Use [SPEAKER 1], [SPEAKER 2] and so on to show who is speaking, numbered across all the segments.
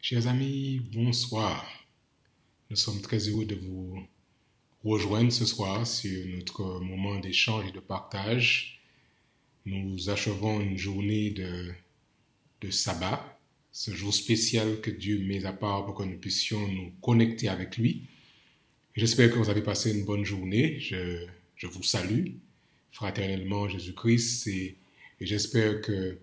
[SPEAKER 1] Chers amis, bonsoir. Nous sommes très heureux de vous rejoindre ce soir sur notre moment d'échange et de partage. Nous achevons une journée de sabbat, ce jour spécial que Dieu met à part pour que nous puissions nous connecter avec lui. J'espère que vous avez passé une bonne journée. Je vous salue fraternellement Jésus-Christ et j'espère que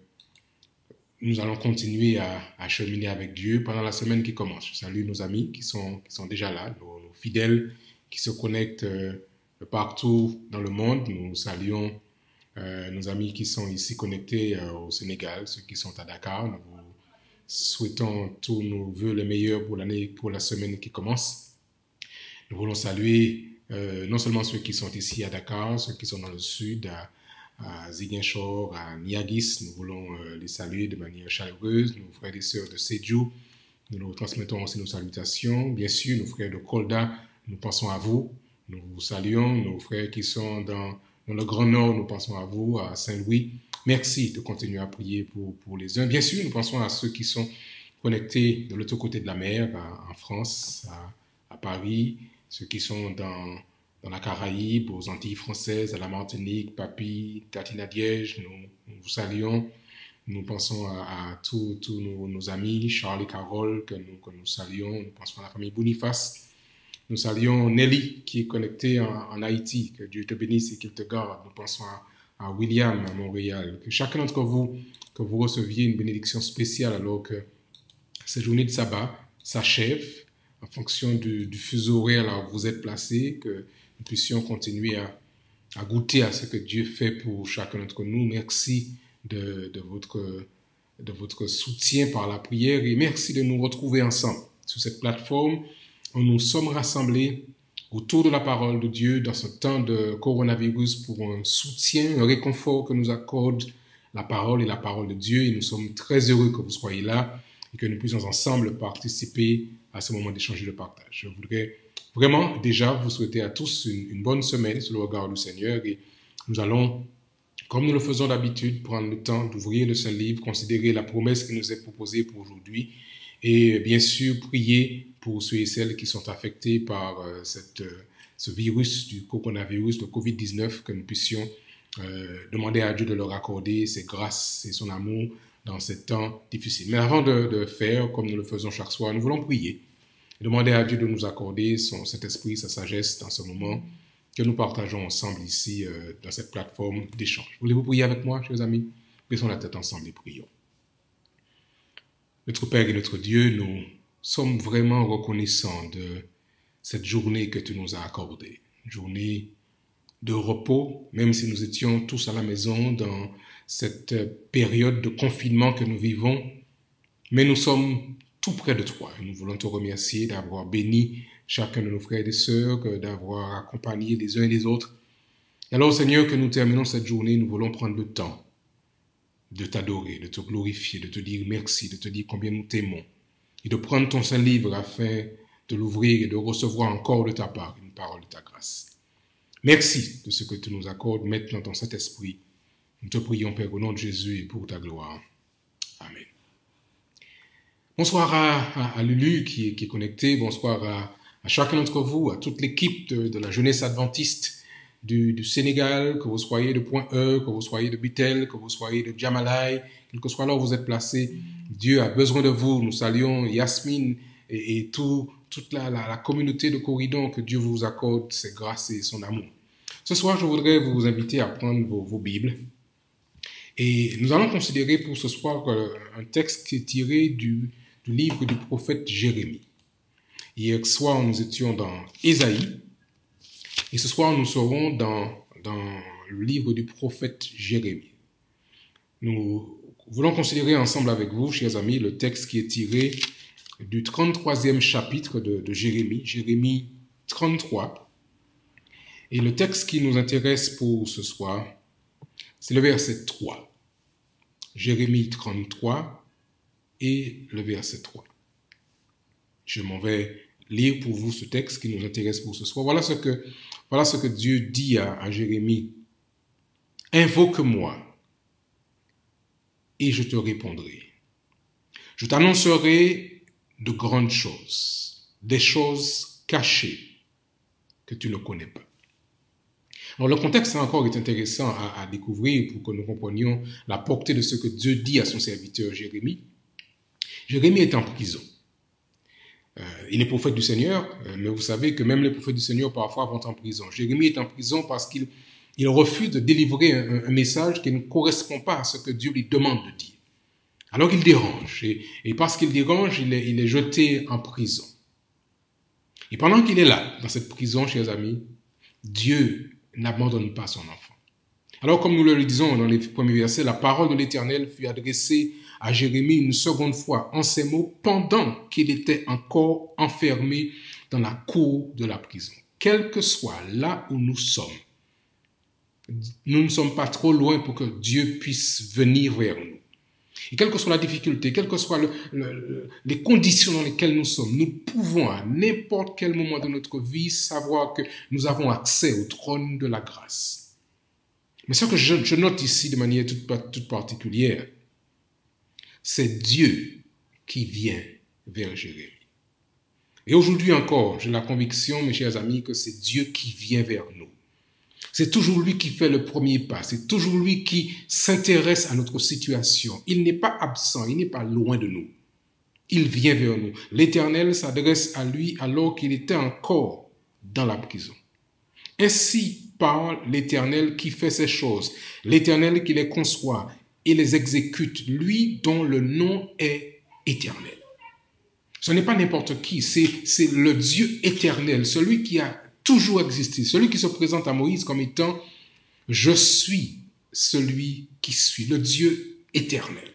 [SPEAKER 1] nous allons continuer à cheminer avec Dieu pendant la semaine qui commence. Je salue nos amis qui sont déjà là, nos fidèles qui se connectent partout dans le monde. Nous saluons nos amis qui sont ici connectés au Sénégal, ceux qui sont à Dakar. Nous vous souhaitons tous nos voeux les meilleurs pour l'année, pour la semaine qui commence. Nous voulons saluer non seulement ceux qui sont ici à Dakar, ceux qui sont dans le sud, à Ziguinchor, à Niagis. Nous voulons les saluer de manière chaleureuse. Nos frères et sœurs de Sédhiou, nous leur transmettons aussi nos salutations. Bien sûr, nos frères de Kolda, nous pensons à vous. Nous vous saluons. Nos frères qui sont dans le Grand Nord, nous pensons à vous, à Saint-Louis. Merci de continuer à prier pour les uns. Bien sûr, nous pensons à ceux qui sont connectés de l'autre côté de la mer, en France, à Paris, ceux qui sont dans la Caraïbe, aux Antilles françaises, à la Martinique, Papy, Tatina Diège, nous vous saluons. Nous pensons à tous nos amis, Charles et Carole, que nous saluons. Nous pensons à la famille Boniface. Nous saluons Nelly, qui est connectée en Haïti. Que Dieu te bénisse et qu'il te garde. Nous pensons à William, à Montréal. Que chacun d'entre vous, que vous receviez une bénédiction spéciale alors que cette journée de sabbat s'achève en fonction du fuseau horaire là où vous êtes placés, que nous puissions continuer à goûter à ce que Dieu fait pour chacun d'entre nous. Merci de votre soutien par la prière et merci de nous retrouver ensemble sur cette plateforme où nous sommes rassemblés autour de la parole de Dieu dans ce temps de coronavirus pour un soutien, un réconfort que nous accorde la parole et la parole de Dieu. Et nous sommes très heureux que vous soyez là et que nous puissions ensemble participer à ce moment d'échange et de partage. Je voudrais vraiment déjà vous souhaiter à tous une bonne semaine sous le regard du Seigneur et nous allons, comme nous le faisons d'habitude, prendre le temps d'ouvrir le Saint-Livre, considérer la promesse qui nous est proposée pour aujourd'hui et bien sûr prier pour ceux et celles qui sont affectés par ce virus du coronavirus, le Covid-19, que nous puissions demander à Dieu de leur accorder ses grâces et son amour dans ces temps difficiles. Mais avant de faire comme nous le faisons chaque soir, nous voulons prier et demander à Dieu de nous accorder son Saint-Esprit, sa sagesse dans ce moment que nous partageons ensemble ici dans cette plateforme d'échange. Voulez-vous prier avec moi, chers amis? Baissons la tête ensemble et prions. Notre Père et notre Dieu, nous sommes vraiment reconnaissants de cette journée que tu nous as accordée. Une journée de repos, même si nous étions tous à la maison dans cette période de confinement que nous vivons. Mais nous sommes tout près de toi. Et nous voulons te remercier d'avoir béni chacun de nos frères et sœurs, d'avoir accompagné les uns et les autres. Et alors, Seigneur, que nous terminons cette journée, nous voulons prendre le temps de t'adorer, de te glorifier, de te dire merci, de te dire combien nous t'aimons, et de prendre ton Saint-Livre afin de l'ouvrir et de recevoir encore de ta part une parole de ta grâce. Merci de ce que tu nous accordes maintenant ton Saint-Esprit. Nous te prions, Père, au nom de Jésus et pour ta gloire. Amen. Bonsoir à Lulu qui est connecté. Bonsoir à chacun d'entre vous, à toute l'équipe de la jeunesse adventiste du Sénégal, que vous soyez de Point E, que vous soyez de Bitel, que vous soyez de Djamalai, quel que soit là où vous êtes placés. Dieu a besoin de vous. Nous saluons Yasmine et toute la communauté de Corridon, que Dieu vous accorde ses grâces et son amour. Ce soir, je voudrais vous inviter à prendre vos Bibles. Et nous allons considérer pour ce soir un texte qui est tiré du livre du prophète Jérémie. Hier soir, nous étions dans Ésaïe, et ce soir, nous serons dans le livre du prophète Jérémie. Nous voulons considérer ensemble avec vous, chers amis, le texte qui est tiré du 33e chapitre de Jérémie, Jérémie 33. Et le texte qui nous intéresse pour ce soir, c'est le verset 3. Jérémie 33 et le verset 3. Je m'en vais lire pour vous ce texte qui nous intéresse pour ce soir. Voilà ce que Dieu dit à Jérémie. Invoque-moi et je te répondrai. Je t'annoncerai de grandes choses, des choses cachées que tu ne connais pas. Alors, le contexte encore est intéressant à découvrir pour que nous comprenions la portée de ce que Dieu dit à son serviteur Jérémie. Jérémie est en prison. Il est prophète du Seigneur, mais vous savez que même les prophètes du Seigneur parfois vont en prison. Jérémie est en prison parce qu'il refuse de délivrer un message qui ne correspond pas à ce que Dieu lui demande de dire. Alors il dérange, et parce qu'il dérange, il est jeté en prison. Et pendant qu'il est là, dans cette prison, chers amis, Dieu n'abandonne pas son enfant. Alors, comme nous le disons dans les premiers versets, la parole de l'Éternel fut adressée à Jérémie une seconde fois en ces mots pendant qu'il était encore enfermé dans la cour de la prison. Quel que soit là où nous sommes, nous ne sommes pas trop loin pour que Dieu puisse venir vers nous. Et quelle que soit la difficulté, quelles que soient les conditions dans lesquelles nous sommes, nous pouvons à n'importe quel moment de notre vie savoir que nous avons accès au trône de la grâce. Mais ce que je note ici de manière toute particulière, c'est Dieu qui vient vers Jérémie. Et aujourd'hui encore, j'ai la conviction, mes chers amis, que c'est Dieu qui vient vers nous. C'est toujours lui qui fait le premier pas. C'est toujours lui qui s'intéresse à notre situation. Il n'est pas absent, il n'est pas loin de nous. Il vient vers nous. L'Éternel s'adresse à lui alors qu'il était encore dans la prison. Ainsi parle l'Éternel qui fait ces choses, l'Éternel qui les conçoit et les exécute, lui dont le nom est éternel. Ce n'est pas n'importe qui, c'est le Dieu éternel, celui qui a toujours existé, celui qui se présente à Moïse comme étant « Je suis celui qui suis », le Dieu éternel.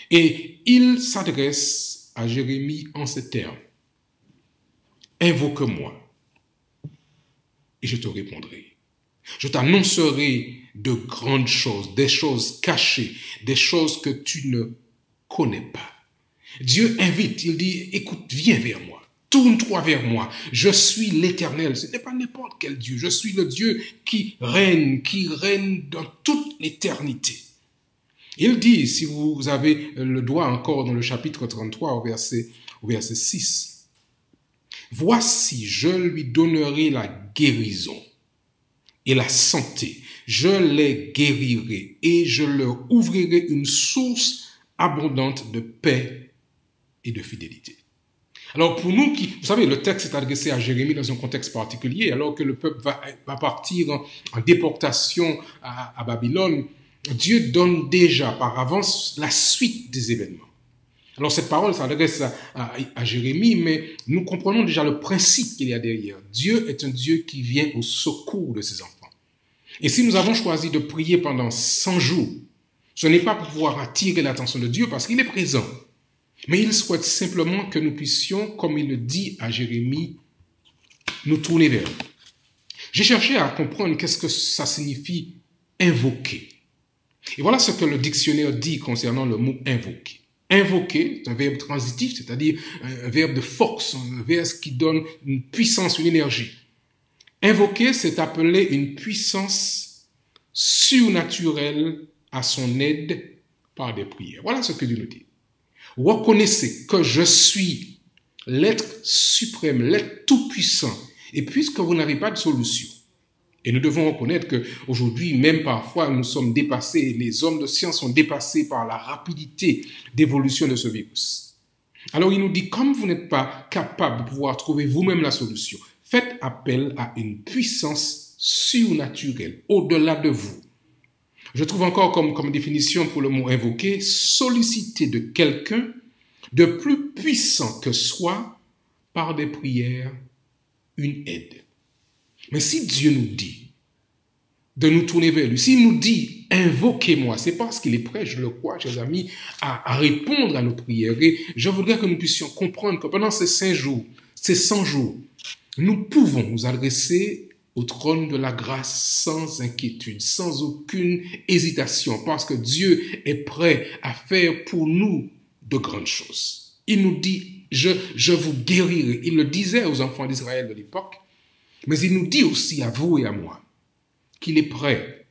[SPEAKER 1] Et il s'adresse à Jérémie en ces termes. « Invoque-moi et je te répondrai. Je t'annoncerai de grandes choses, des choses cachées, des choses que tu ne connais pas. » Dieu invite, il dit « Écoute, viens vers moi. Tourne-toi vers moi. Je suis l'Éternel. » Ce n'est pas n'importe quel Dieu. Je suis le Dieu qui règne dans toute l'éternité. Il dit, si vous avez le doigt encore dans le chapitre 33 au verset 6, « Voici, je lui donnerai la guérison et la santé. Je les guérirai et je leur ouvrirai une source abondante de paix et de fidélité. » Alors pour nous vous savez, le texte est adressé à Jérémie dans un contexte particulier, alors que le peuple va partir en déportation à Babylone. Dieu donne déjà par avance la suite des événements. Alors cette parole s'adresse à Jérémie, mais nous comprenons déjà le principe qu'il y a derrière. Dieu est un Dieu qui vient au secours de ses enfants. Et si nous avons choisi de prier pendant 100 jours, ce n'est pas pour pouvoir attirer l'attention de Dieu parce qu'il est présent. Mais il souhaite simplement que nous puissions, comme il le dit à Jérémie, nous tourner vers lui. J'ai cherché à comprendre qu'est-ce que ça signifie invoquer. Et voilà ce que le dictionnaire dit concernant le mot invoquer. Invoquer, c'est un verbe transitif, c'est-à-dire un verbe de force, un verbe qui donne une puissance, une énergie. Invoquer, c'est appeler une puissance surnaturelle à son aide par des prières. Voilà ce que Dieu nous dit. Reconnaissez que je suis l'être suprême, l'être tout-puissant. Et puisque vous n'avez pas de solution, et nous devons reconnaître qu'aujourd'hui, même parfois, nous sommes dépassés, les hommes de science sont dépassés par la rapidité d'évolution de ce virus. Alors il nous dit, comme vous n'êtes pas capable de pouvoir trouver vous-même la solution, faites appel à une puissance surnaturelle, au-delà de vous. Je trouve encore comme définition pour le mot invoquer, solliciter de quelqu'un de plus puissant que soi par des prières, une aide. Mais si Dieu nous dit de nous tourner vers lui, s'il nous dit invoquez-moi, c'est parce qu'il est prêt, je le crois, chers amis, à répondre à nos prières. Et je voudrais que nous puissions comprendre que pendant ces 5 jours, ces 100 jours, nous pouvons nous adresser au trône de la grâce sans inquiétude, sans aucune hésitation, parce que Dieu est prêt à faire pour nous de grandes choses. Il nous dit, je vous guérirai. Il le disait aux enfants d'Israël de l'époque, mais il nous dit aussi à vous et à moi qu'il est prêt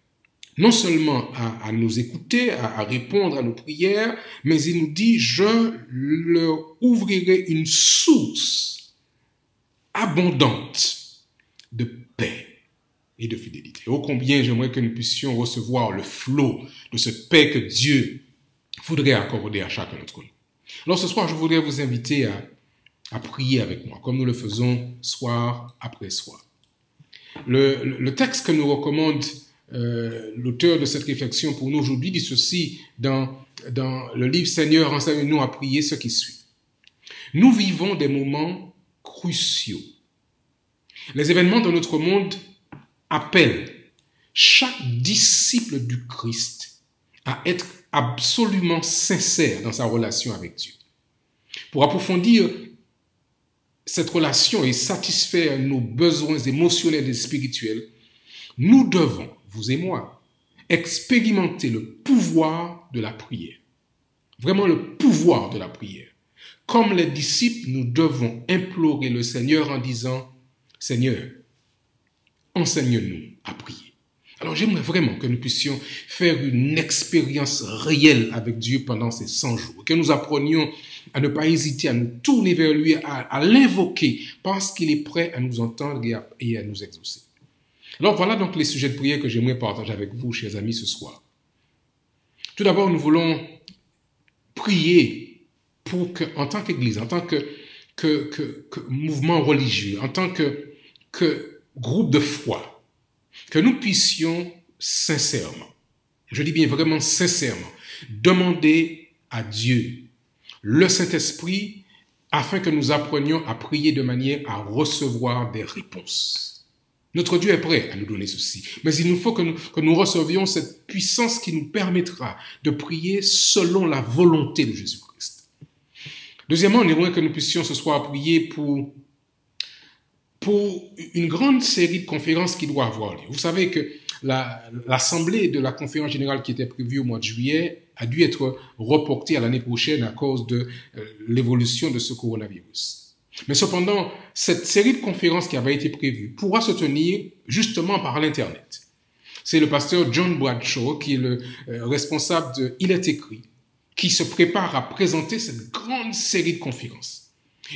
[SPEAKER 1] non seulement à nous écouter, à répondre à nos prières, mais il nous dit, je leur ouvrirai une source abondante de paix et de fidélité. Oh, combien j'aimerais que nous puissions recevoir le flot de cette paix que Dieu voudrait accorder à chacun d'entre nous. Alors ce soir, je voudrais vous inviter à prier avec moi, comme nous le faisons soir après soir. Le texte que nous recommande l'auteur de cette réflexion pour nous aujourd'hui dit ceci dans le livre « Seigneur, enseigne-nous à prier » ce qui suit. Nous vivons des moments cruciaux. Les événements de notre monde appellent chaque disciple du Christ à être absolument sincère dans sa relation avec Dieu. Pour approfondir cette relation et satisfaire nos besoins émotionnels et spirituels, nous devons, vous et moi, expérimenter le pouvoir de la prière. Vraiment le pouvoir de la prière. Comme les disciples, nous devons implorer le Seigneur en disant « Seigneur, enseigne-nous à prier ». Alors j'aimerais vraiment que nous puissions faire une expérience réelle avec Dieu pendant ces 100 jours, que nous apprenions à ne pas hésiter à nous tourner vers lui, à l'invoquer, parce qu'il est prêt à nous entendre et à nous exaucer. Alors voilà donc les sujets de prière que j'aimerais partager avec vous, chers amis, ce soir. Tout d'abord, nous voulons prier pour que, en tant qu'Église, en tant que mouvement religieux, en tant que groupe de foi, que nous puissions sincèrement, je dis bien vraiment sincèrement, demander à Dieu le Saint-Esprit afin que nous apprenions à prier de manière à recevoir des réponses. Notre Dieu est prêt à nous donner ceci, mais il nous faut que nous recevions cette puissance qui nous permettra de prier selon la volonté de Jésus-Christ. Deuxièmement, on aimerait que nous puissions ce soir prier pour une grande série de conférences qui doit avoir lieu. Vous savez que l'assemblée de la conférence générale qui était prévue au mois de juillet a dû être reportée à l'année prochaine à cause de l'évolution de ce coronavirus. Mais cependant, cette série de conférences qui avait été prévue pourra se tenir justement par l'Internet. C'est le pasteur John Bradshaw qui est le responsable de Il est écrit, qui se prépare à présenter cette grande série de conférences.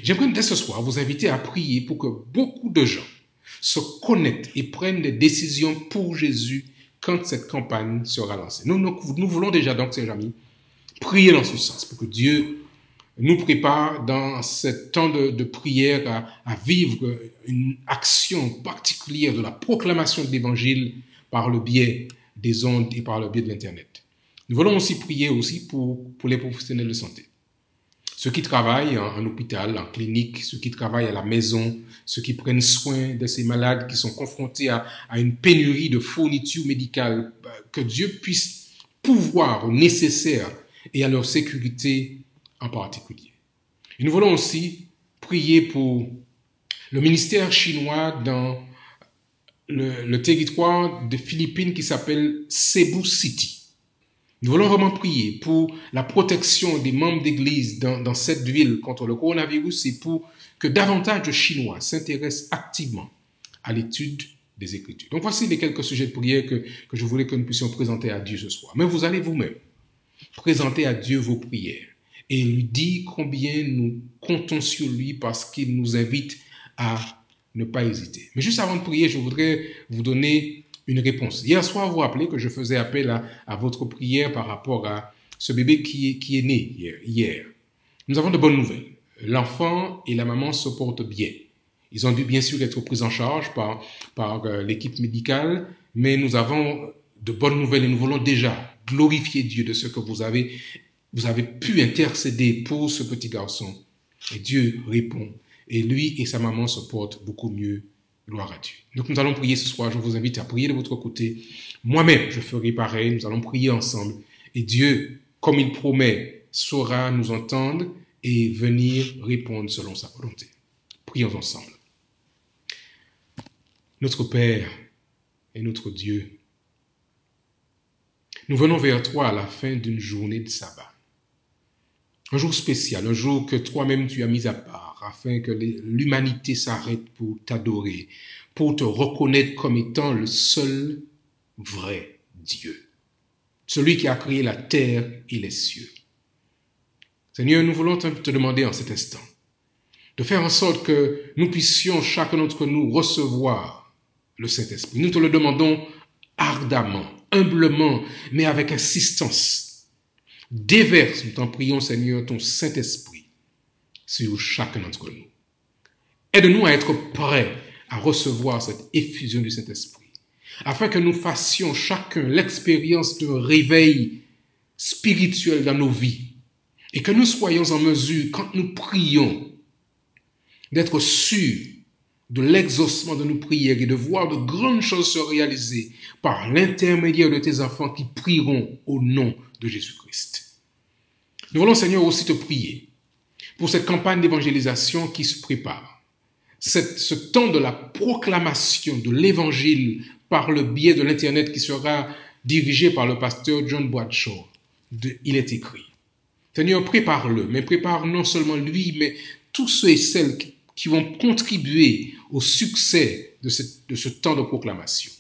[SPEAKER 1] J'aimerais dès ce soir vous inviter à prier pour que beaucoup de gens se connectent et prennent des décisions pour Jésus quand cette campagne sera lancée. Nous voulons déjà donc, chers amis, prier dans ce sens pour que Dieu nous prépare dans ce temps de prière à vivre une action particulière de la proclamation de l'Évangile par le biais des ondes et par le biais de l'Internet. Nous voulons aussi prier aussi pour les professionnels de santé. Ceux qui travaillent en hôpital, en clinique, ceux qui travaillent à la maison, ceux qui prennent soin de ces malades qui sont confrontés à une pénurie de fournitures médicales, que Dieu puisse pourvoir au nécessaire et à leur sécurité en particulier. Et nous voulons aussi prier pour le ministère chinois dans le territoire des Philippines qui s'appelle Cebu City. Nous voulons vraiment prier pour la protection des membres d'Église dans cette ville contre le coronavirus et pour que davantage de Chinois s'intéressent activement à l'étude des Écritures. Donc voici les quelques sujets de prière que je voulais que nous puissions présenter à Dieu ce soir. Mais vous allez vous-même présenter à Dieu vos prières et lui dire combien nous comptons sur lui parce qu'il nous invite à ne pas hésiter. Mais juste avant de prier, je voudrais vous donner une réponse. Hier soir, vous vous rappelez que je faisais appel à votre prière par rapport à ce bébé qui est né hier. Nous avons de bonnes nouvelles. L'enfant et la maman se portent bien. Ils ont dû bien sûr être pris en charge par l'équipe médicale, mais nous avons de bonnes nouvelles et nous voulons déjà glorifier Dieu de ce que vous avez pu intercéder pour ce petit garçon. Et Dieu répond. Et lui et sa maman se portent beaucoup mieux. Gloire à Dieu. Donc nous allons prier ce soir. Je vous invite à prier de votre côté. Moi-même, je ferai pareil. Nous allons prier ensemble. Et Dieu, comme il promet, saura nous entendre et venir répondre selon sa volonté. Prions ensemble. Notre Père et notre Dieu, nous venons vers toi à la fin d'une journée de sabbat. Un jour spécial, un jour que toi-même tu as mis à part afin que l'humanité s'arrête pour t'adorer, pour te reconnaître comme étant le seul vrai Dieu, celui qui a créé la terre et les cieux. Seigneur, nous voulons te demander en cet instant de faire en sorte que nous puissions chacun d'entre nous recevoir le Saint-Esprit. Nous te le demandons ardemment, humblement, mais avec insistance. Déverse, nous t'en prions, Seigneur, ton Saint-Esprit sur chacun d'entre nous. Aide-nous à être prêts à recevoir cette effusion du Saint-Esprit, afin que nous fassions chacun l'expérience d'un réveil spirituel dans nos vies, et que nous soyons en mesure, quand nous prions, d'être sûrs de l'exaucement de nos prières et de voir de grandes choses se réaliser par l'intermédiaire de tes enfants qui prieront au nom de Jésus-Christ. Nous voulons, Seigneur, aussi te prier pour cette campagne d'évangélisation qui se prépare, ce temps de la proclamation de l'Évangile par le biais de l'Internet qui sera dirigé par le pasteur John Bradshaw. Il est écrit. Seigneur, prépare-le, mais prépare non seulement lui, mais tous ceux et celles qui vont contribuer au succès de ce temps de proclamation.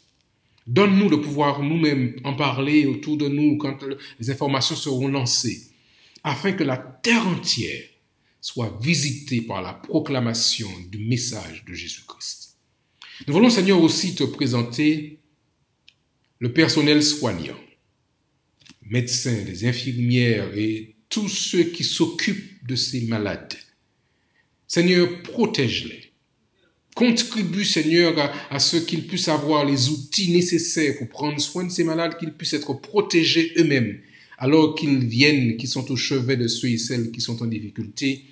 [SPEAKER 1] Donne-nous de pouvoir nous-mêmes en parler autour de nous quand les informations seront lancées, afin que la terre entière soit visitée par la proclamation du message de Jésus-Christ. Nous voulons, Seigneur, aussi te présenter le personnel soignant, médecins, les infirmières et tous ceux qui s'occupent de ces malades. Seigneur, protège-les. Contribue, Seigneur, à ce qu'ils puissent avoir les outils nécessaires pour prendre soin de ces malades, qu'ils puissent être protégés eux-mêmes, alors qu'ils viennent, qui sont au chevet de ceux et celles qui sont en difficulté,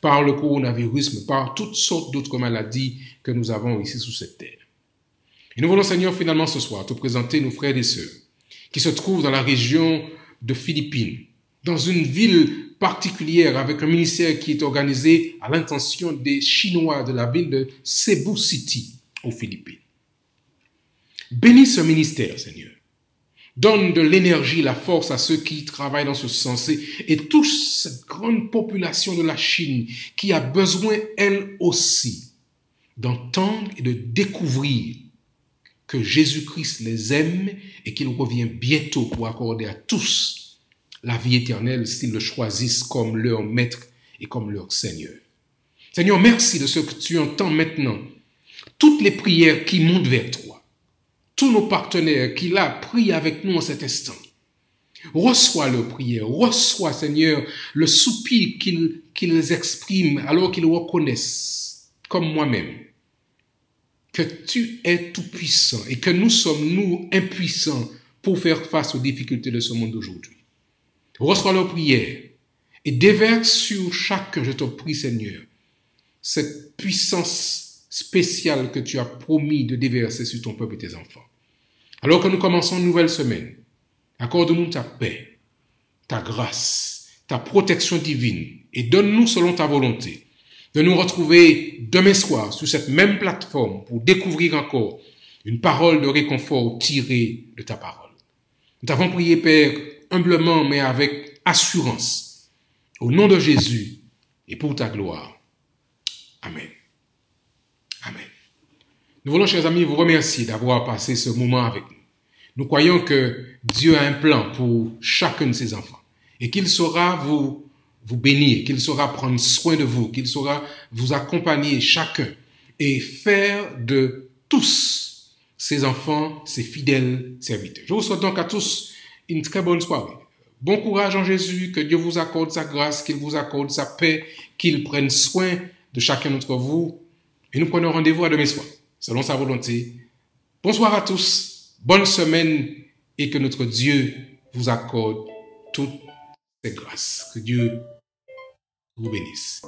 [SPEAKER 1] par le coronavirus, mais par toutes sortes d'autres maladies que nous avons ici sous cette terre. Et nous voulons, Seigneur, finalement ce soir, te présenter nos frères et sœurs qui se trouvent dans la région de Philippines, dans une ville particulière avec un ministère qui est organisé à l'intention des Chinois de la ville de Cebu City aux Philippines. Bénis ce ministère, Seigneur. Donne de l'énergie, la force à ceux qui travaillent dans ce sens et touche cette grande population de la Chine qui a besoin, elle aussi, d'entendre et de découvrir que Jésus-Christ les aime et qu'il revient bientôt pour accorder à tous la vie éternelle s'ils le choisissent comme leur maître et comme leur Seigneur. Seigneur, merci de ce que tu entends maintenant. Toutes les prières qui montent vers toi, tous nos partenaires qui là prient avec nous en cet instant. Reçois leurs prières, reçois, Seigneur, le soupir qu'ils expriment alors qu'ils reconnaissent, comme moi-même, que tu es tout-puissant et que nous sommes, nous, impuissants pour faire face aux difficultés de ce monde d'aujourd'hui. Reçois leurs prières et déverse sur chacun, je te prie, Seigneur, cette puissance spéciale que tu as promis de déverser sur ton peuple et tes enfants. Alors que nous commençons une nouvelle semaine, accorde-nous ta paix, ta grâce, ta protection divine et donne-nous selon ta volonté de nous retrouver demain soir sur cette même plateforme pour découvrir encore une parole de réconfort tirée de ta parole. Nous t'avons prié, Père, humblement mais avec assurance, au nom de Jésus et pour ta gloire. Amen. Amen. Nous voulons, chers amis, vous remercier d'avoir passé ce moment avec nous. Nous croyons que Dieu a un plan pour chacun de ses enfants et qu'il saura vous bénir, qu'il saura prendre soin de vous, qu'il saura vous accompagner chacun et faire de tous ses enfants, ses fidèles serviteurs. Je vous souhaite donc à tous une très bonne soirée. Bon courage en Jésus, que Dieu vous accorde sa grâce, qu'il vous accorde sa paix, qu'il prenne soin de chacun d'entre vous. Et nous prenons rendez-vous à demain soir, selon sa volonté. Bonsoir à tous, bonne semaine et que notre Dieu vous accorde toutes ses grâces. Que Dieu vous bénisse.